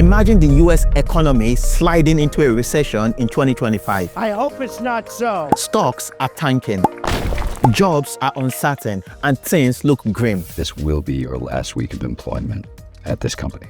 Imagine the US economy sliding into a recession in 2025. I hope it's not so. Stocks are tanking, jobs are uncertain, and things look grim. This will be your last week of employment at this company.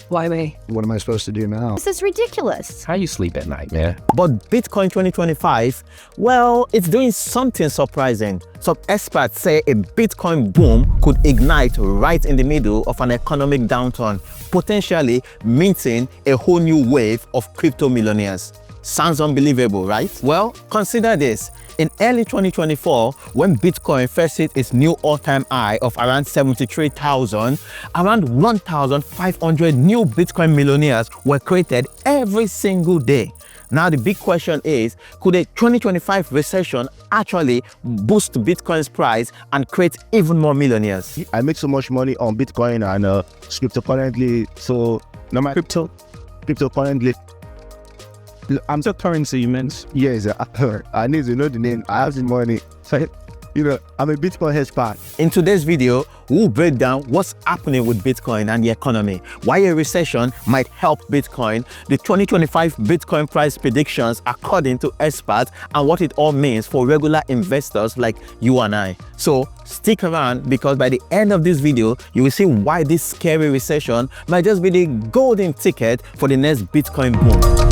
Why me? What am I supposed to do now? This is ridiculous. How you sleep at night, man? But Bitcoin 2025, well, it's doing something surprising. Some experts say a Bitcoin boom could ignite right in the middle of an economic downturn, potentially minting a whole new wave of crypto millionaires. Sounds unbelievable, right? Well, consider this. In early 2024, when Bitcoin first hit its new all-time high of around 73,000, around 1,500 new Bitcoin millionaires were created every single day. Now, the big question is, could a 2025 recession actually boost Bitcoin's price and create even more millionaires? I make so much money on Bitcoin and crypto currently. So, no matter crypto currently. I'm The currency you meant. yes, I need to know the name. I have the money. So, I'm a Bitcoin hedge fund. In today's video, we'll break down what's happening with Bitcoin and the economy, why a recession might help Bitcoin, the 2025 Bitcoin price predictions according to experts, and what it all means for regular investors like you and I. So stick around, because by the end of this video, you will see why this scary recession might just be the golden ticket for the next Bitcoin boom.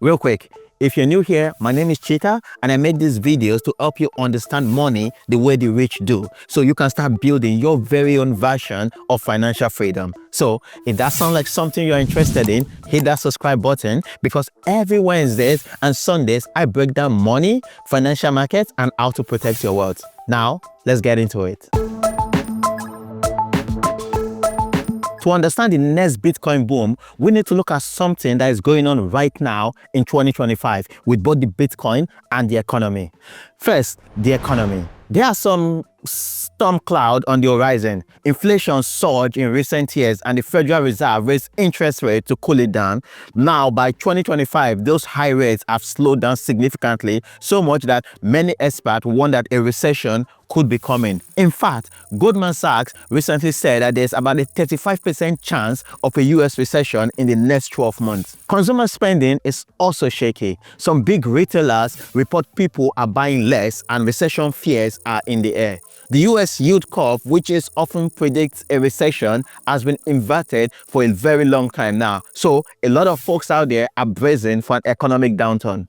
Real quick, if you're new here, my name is Chita, and I make these videos to help you understand money the way the rich do, so you can start building your very own version of financial freedom. So if that sounds like something you're interested in, hit that subscribe button, because every Wednesdays and Sundays, I break down money, financial markets, and how to protect your wealth. Now, let's get into it. To understand the next Bitcoin boom, we need to look at something that is going on right now in 2025 with both the Bitcoin and the economy. First, the economy. There are some storm cloud on the horizon. Inflation surged in recent years, and the Federal Reserve raised interest rates to cool it down. Now, by 2025, those high rates have slowed down significantly, so much that many experts warn that a recession could be coming. In fact, Goldman Sachs recently said that there's about a 35% chance of a US recession in the next 12 months. Consumer spending is also shaky. Some big retailers report people are buying less and recession fears are in the air. The US yield curve, which is often predicts a recession, has been inverted for a very long time now. So a lot of folks out there are bracing for an economic downturn.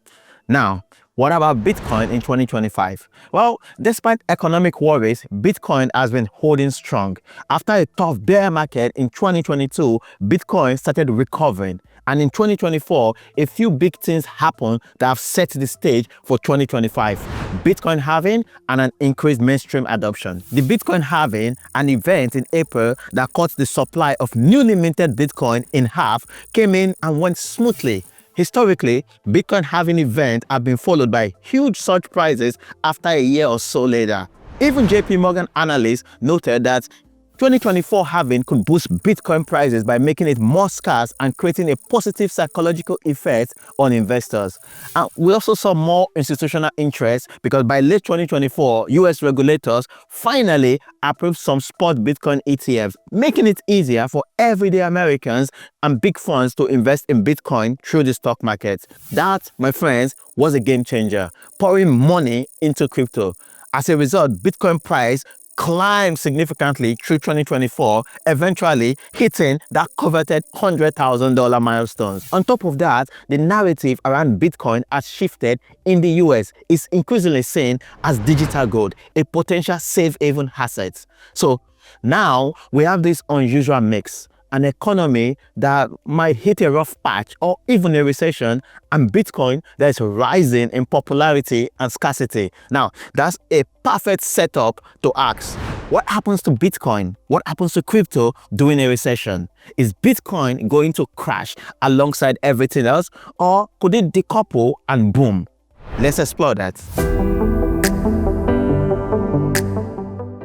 Now, what about Bitcoin in 2025? Well, despite economic worries, Bitcoin has been holding strong. After a tough bear market in 2022, Bitcoin started recovering. And in 2024, a few big things happened that have set the stage for 2025. Bitcoin halving and an increased mainstream adoption. The Bitcoin halving, an event in April that cut the supply of newly minted Bitcoin in half, came in and went smoothly. Historically, Bitcoin halving events have been followed by huge surge prices after a year or so later. Even JP Morgan analysts noted that 2024 halving could boost Bitcoin prices by making it more scarce and creating a positive psychological effect on investors. And we also saw more institutional interest, because by late 2024, US regulators finally approved some spot Bitcoin ETFs, making it easier for everyday Americans and big funds to invest in Bitcoin through the stock market. That, my friends, was a game changer, pouring money into crypto. As a result, Bitcoin price climbed significantly through 2024, eventually hitting that coveted $100,000 milestones. On top of that, the narrative around Bitcoin has shifted in the US. It's increasingly seen as digital gold, a potential safe haven asset. So now we have this unusual mix. An economy that might hit a rough patch or even a recession, and Bitcoin that is rising in popularity and scarcity. Now, that's a perfect setup to ask, what happens to Bitcoin? What happens to crypto during a recession? Is Bitcoin going to crash alongside everything else, or could it decouple and boom? Let's explore that.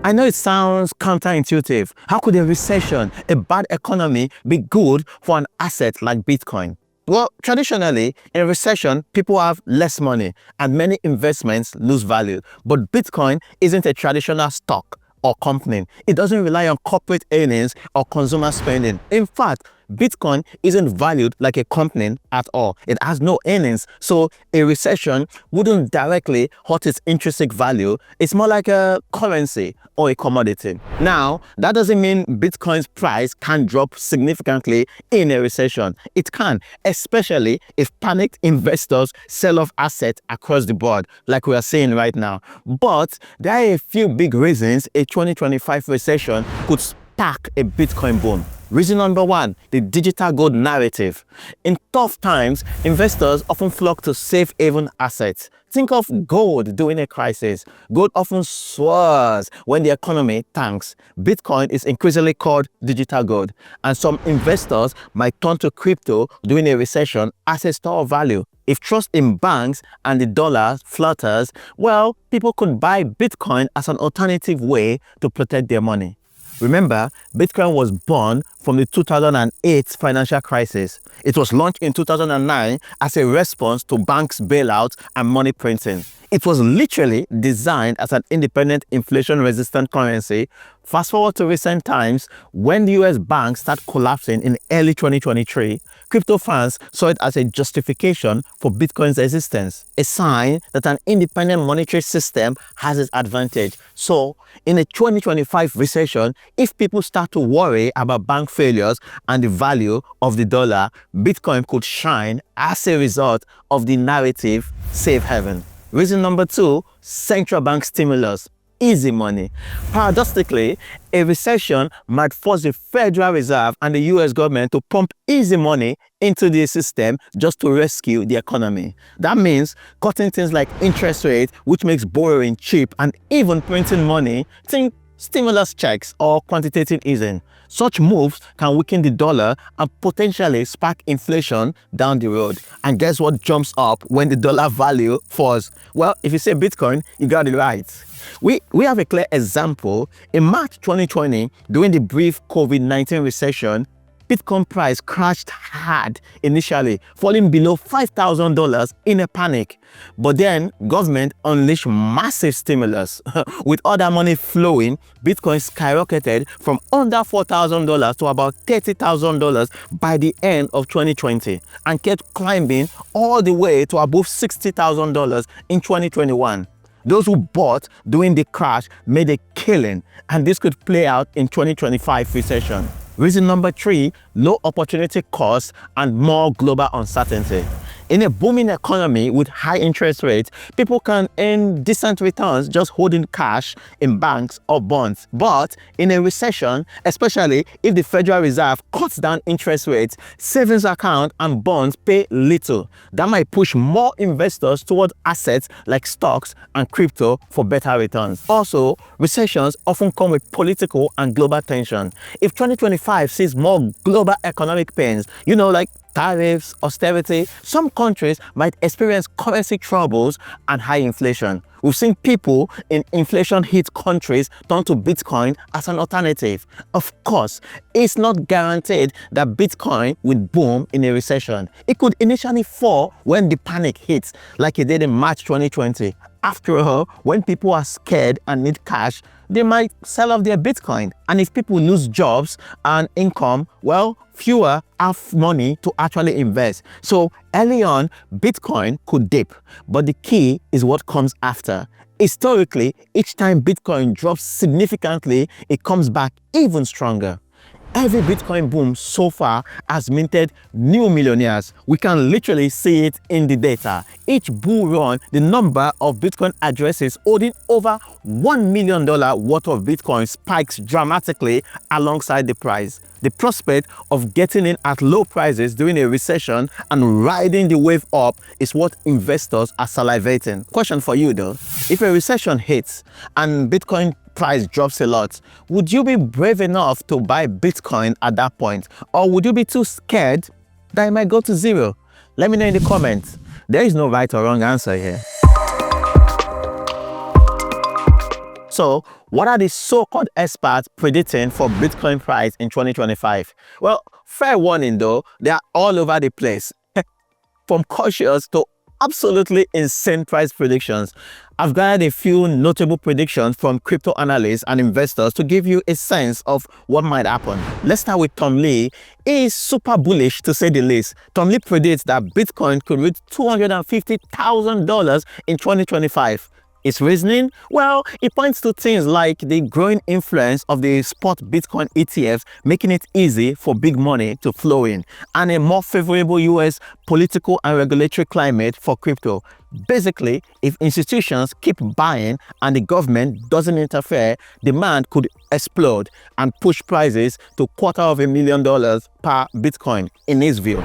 I know it sounds counterintuitive. How could a recession, a bad economy, be good for an asset like Bitcoin? Well, traditionally, in a recession, people have less money and many investments lose value. But Bitcoin isn't a traditional stock or company. It doesn't rely on corporate earnings or consumer spending. In fact, Bitcoin isn't valued like a company at all. It has no earnings, so a recession wouldn't directly hurt its intrinsic value. It's more like a currency or a commodity. Now, that doesn't mean Bitcoin's price can drop significantly in a recession. It can, especially if panicked investors sell off assets across the board, like we are seeing right now. But there are a few big reasons a 2025 recession could spark a Bitcoin boom. Reason number one, the digital gold narrative. In tough times, investors often flock to safe haven assets. Think of gold during a crisis. Gold often soars when the economy tanks. Bitcoin is increasingly called digital gold, and some investors might turn to crypto during a recession as a store of value. If trust in banks and the dollar flutters, well, people could buy Bitcoin as an alternative way to protect their money. Remember, Bitcoin was born from the 2008 financial crisis. It was launched in 2009 as a response to banks' bailouts and money printing. It was literally designed as an independent inflation-resistant currency. Fast forward to recent times, when the US banks started collapsing in early 2023, crypto fans saw it as a justification for Bitcoin's existence, a sign that an independent monetary system has its advantage. So, in a 2025 recession, if people start to worry about bank failures and the value of the dollar, Bitcoin could shine as a result of the narrative safe haven. Reason number two, central bank stimulus. Easy money. Paradoxically, a recession might force the Federal Reserve and the US government to pump easy money into the system just to rescue the economy. That means cutting things like interest rate, which makes borrowing cheap, and even printing money. Think stimulus checks or quantitative easing. Such moves can weaken the dollar and potentially spark inflation down the road. And guess what jumps up when the dollar value falls? Well, if you say Bitcoin, you got it right. We have a clear example. In March 2020, during the brief COVID-19 recession, Bitcoin price crashed hard initially, falling below $5,000 in a panic. But then government unleashed massive stimulus. With all that money flowing, Bitcoin skyrocketed from under $4,000 to about $30,000 by the end of 2020 and kept climbing all the way to above $60,000 in 2021. Those who bought during the crash made a killing, and this could play out in 2025 recession. Reason number three, low opportunity cost and more global uncertainty. In a booming economy with high interest rates, people can earn decent returns just holding cash in banks or bonds. But in a recession, especially if the Federal Reserve cuts down interest rates, savings accounts and bonds pay little. That might push more investors towards assets like stocks and crypto for better returns. Also, recessions often come with political and global tension. If 2025 sees more global economic pains, like tariffs, austerity, some countries might experience currency troubles and high inflation. We've seen people in inflation-hit countries turn to Bitcoin as an alternative. Of course, it's not guaranteed that Bitcoin will boom in a recession. It could initially fall when the panic hits, like it did in March 2020. After all, when people are scared and need cash, they might sell off their Bitcoin. And if people lose jobs and income, well, fewer have money to actually invest. So early on, Bitcoin could dip, but the key is what comes after. Historically, each time Bitcoin drops significantly, it comes back even stronger. Every Bitcoin boom so far has minted new millionaires. We can literally see it in the data. Each bull run, the number of Bitcoin addresses holding over $1 million worth of Bitcoin spikes dramatically alongside the price. The prospect of getting in at low prices during a recession and riding the wave up is what investors are salivating. Question for you though, if a recession hits and Bitcoin price drops a lot, would you be brave enough to buy Bitcoin at that point? Or would you be too scared that it might go to zero? Let me know in the comments. There is no right or wrong answer here. So, what are the so-called experts predicting for Bitcoin price in 2025? Well, fair warning though, they are all over the place. From cautious to absolutely insane price predictions. I've gathered a few notable predictions from crypto analysts and investors to give you a sense of what might happen. Let's start with Tom Lee. He is super bullish, to say the least. Tom Lee predicts that Bitcoin could reach $250,000 in 2025. His reasoning? Well, it points to things like the growing influence of the spot Bitcoin ETFs, making it easy for big money to flow in, and a more favorable US political and regulatory climate for crypto. Basically, if institutions keep buying and the government doesn't interfere, demand could explode and push prices to $250,000 per Bitcoin, in his view.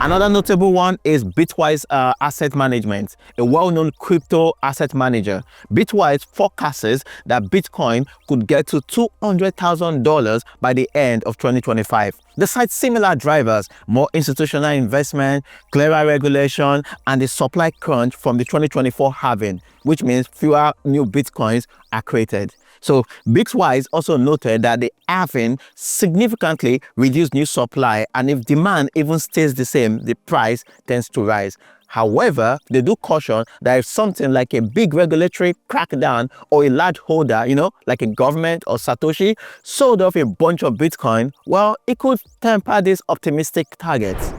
Another notable one is Bitwise Asset Management, a well-known crypto asset manager. Bitwise forecasts that Bitcoin could get to $200,000 by the end of 2025. They cite similar drivers: more institutional investment, clearer regulation, and the supply crunch from the 2024 halving, which means fewer new Bitcoins are created. So Bitwise also noted that the halving significantly reduced new supply, and if demand even stays the same, the price tends to rise. However, they do caution that if something like a big regulatory crackdown or a large holder, like a government or Satoshi, sold off a bunch of Bitcoin, well, it could temper these optimistic targets.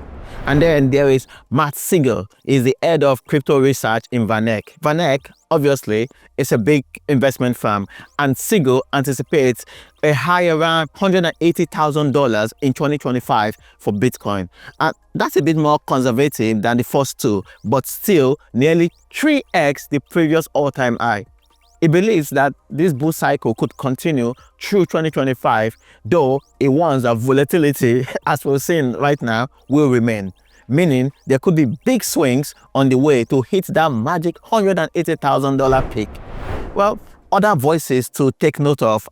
And then there is Matt Siegel. He's the head of crypto research in VanEck. VanEck, obviously, is a big investment firm, and Siegel anticipates a high around $180,000 in 2025 for Bitcoin. And that's a bit more conservative than the first two, but still nearly 3x the previous all-time high. He believes that this bull cycle could continue through 2025, though he warns that volatility, as we're seeing right now, will remain, meaning there could be big swings on the way to hit that magic $180,000 peak. Well, other voices to take note of,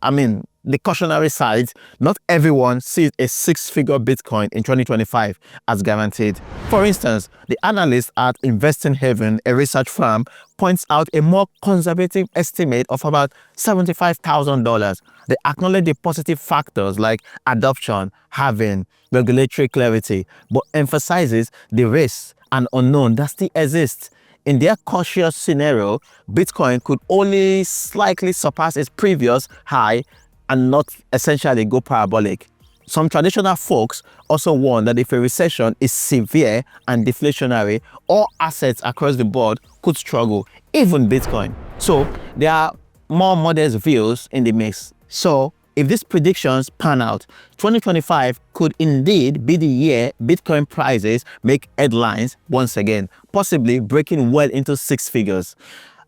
the cautionary side: not everyone sees a six-figure Bitcoin in 2025 as guaranteed. For instance, the analyst at Investing Haven, a research firm, points out a more conservative estimate of about $75,000. They acknowledge the positive factors like adoption, halving, regulatory clarity, but emphasizes the risks and unknown that still exist. In their cautious scenario, Bitcoin could only slightly surpass its previous high and not essentially go parabolic. Some traditional folks also warn that if a recession is severe and deflationary, all assets across the board could struggle, even Bitcoin. So there are more modest views in the mix. So if these predictions pan out, 2025 could indeed be the year Bitcoin prices make headlines once again, possibly breaking well into six figures.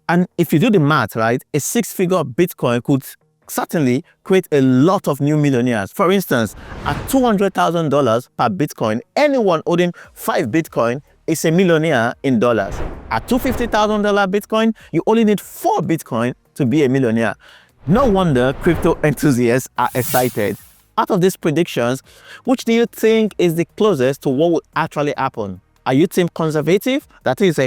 And if you do the math, right, a six-figure Bitcoin could certainly create a lot of new millionaires. For instance, at $200,000 per Bitcoin, anyone owning 5 Bitcoin is a millionaire in dollars. At $250,000 Bitcoin, you only need 4 Bitcoin to be a millionaire. No wonder crypto enthusiasts are excited. Out of these predictions, which do you think is the closest to what will actually happen? Are you team conservative, that is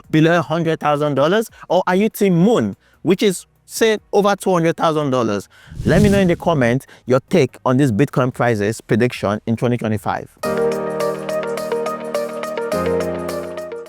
below $100,000, or are you team moon, which is say over $200,000? Let me know in the comment your take on this Bitcoin prices prediction in 2025.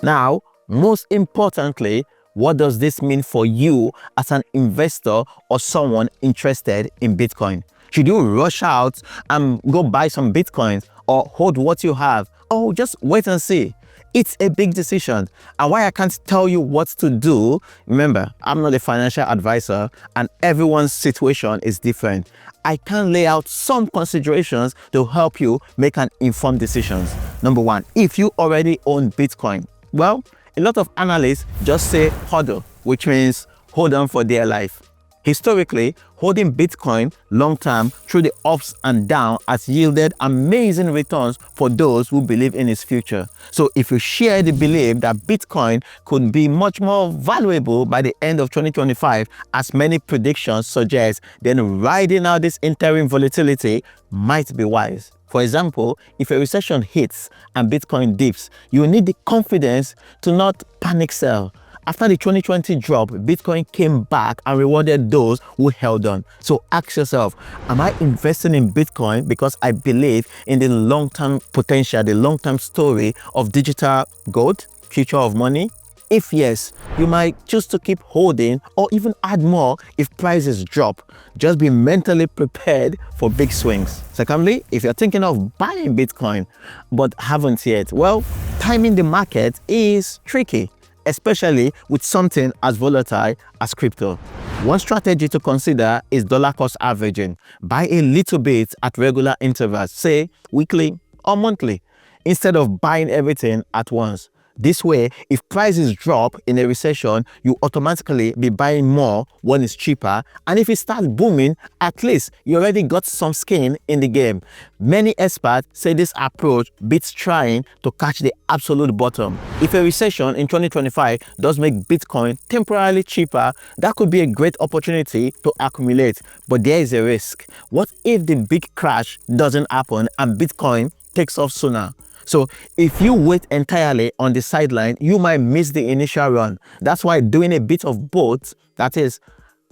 Now, most importantly, what does this mean for you as an investor or someone interested in Bitcoin? Should you rush out and go buy some Bitcoins, or hold what you have, or just wait and see? It's a big decision, and why I can't tell you what to do, remember, I'm not a financial advisor and everyone's situation is different. I can lay out some considerations to help you make an informed decision. Number one, if you already own Bitcoin, well, a lot of analysts just say hodl, which means hold on for dear life. Historically, holding Bitcoin long-term through the ups and downs has yielded amazing returns for those who believe in its future. So if you share the belief that Bitcoin could be much more valuable by the end of 2025, as many predictions suggest, then riding out this interim volatility might be wise. For example, if a recession hits and Bitcoin dips, you need the confidence to not panic sell. After the 2020 drop, Bitcoin came back and rewarded those who held on. So ask yourself, am I investing in Bitcoin because I believe in the long-term potential, the long-term story of digital gold, future of money? If yes, you might choose to keep holding or even add more if prices drop. Just be mentally prepared for big swings. Secondly, if you're thinking of buying Bitcoin but haven't yet, well, timing the market is tricky, especially with something as volatile as crypto. One strategy to consider is dollar cost averaging. Buy a little bit at regular intervals, say weekly or monthly, instead of buying everything at once. This way, if prices drop in a recession, you automatically be buying more when it's cheaper, and if it starts booming, at least you already got some skin in the game. Many experts say this approach beats trying to catch the absolute bottom. If a recession in 2025 does make Bitcoin temporarily cheaper, that could be a great opportunity to accumulate, but there is a risk. What if the big crash doesn't happen and Bitcoin takes off sooner? So if you wait entirely on the sideline, you might miss the initial run. That's why doing a bit of both, that is,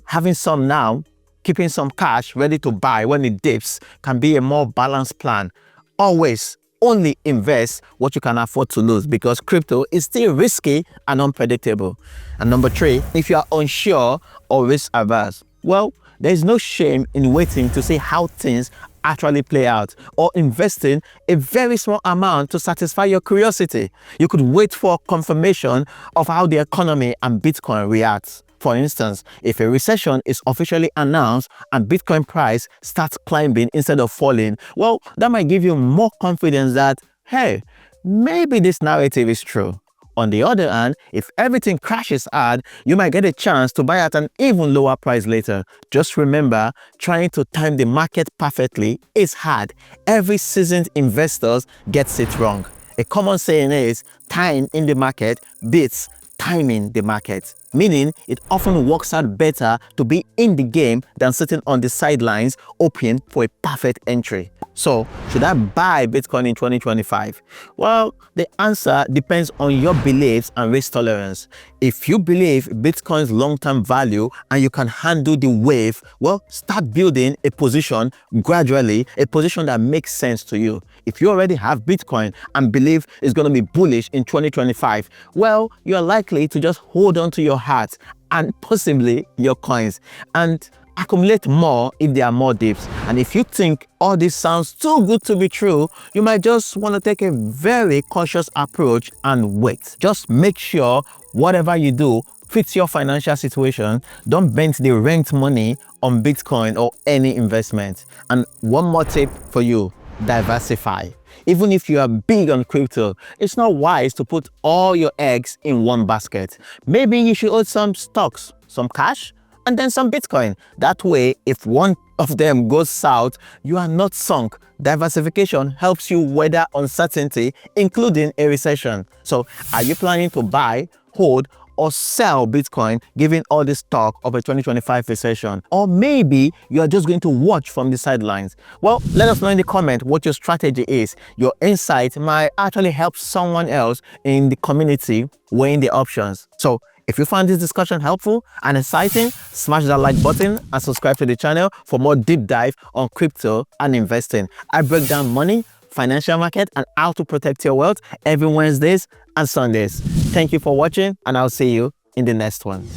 having some now, keeping some cash ready to buy when it dips, can be a more balanced plan. Always only invest what you can afford to lose, because crypto is still risky and unpredictable. And number 3, if you are unsure or risk averse, well, there is no shame in waiting to see how things actually play out, or investing a very small amount to satisfy your curiosity. You could wait for confirmation of how the economy and Bitcoin reacts. For instance, if a recession is officially announced and Bitcoin price starts climbing instead of falling, well, that might give you more confidence that, hey, maybe this narrative is true. On the other hand, if everything crashes hard, you might get a chance to buy at an even lower price later. Just remember, trying to time the market perfectly is hard. Every seasoned investor gets it wrong. A common saying is, time in the market beats timing the market, meaning it often works out better to be in the game than sitting on the sidelines hoping for a perfect entry. So, should I buy Bitcoin in 2025? Well, the answer depends on your beliefs and risk tolerance. If you believe Bitcoin's long-term value and you can handle the wave, well, start building a position gradually, a position that makes sense to you. If you already have Bitcoin and believe it's going to be bullish in 2025, well, you're likely to just hold on to your heart and possibly your coins and accumulate more if there are more dips. And if you think all this sounds too good to be true, you might just want to take a very cautious approach and wait. Just make sure whatever you do fits your financial situation. Don't bend the rent money on Bitcoin or any investment. And one more tip for you: diversify. Even if you are big on crypto, it's not wise to put all your eggs in one basket. Maybe you should hold some stocks, some cash, and then some Bitcoin. That way, if one of them goes south, you are not sunk. Diversification helps you weather uncertainty, including a recession. So, are you planning to buy, hold, or sell Bitcoin given all this talk of a 2025 recession? Or maybe you are just going to watch from the sidelines? Well, let us know in the comment what your strategy is. Your insight might actually help someone else in the community weighing the options. So, if you found this discussion helpful and exciting, smash that like button and subscribe to the channel for more deep dive on crypto and investing. I break down money, financial market, and how to protect your wealth every Wednesdays and Sundays. Thank you for watching, and I'll see you in the next one.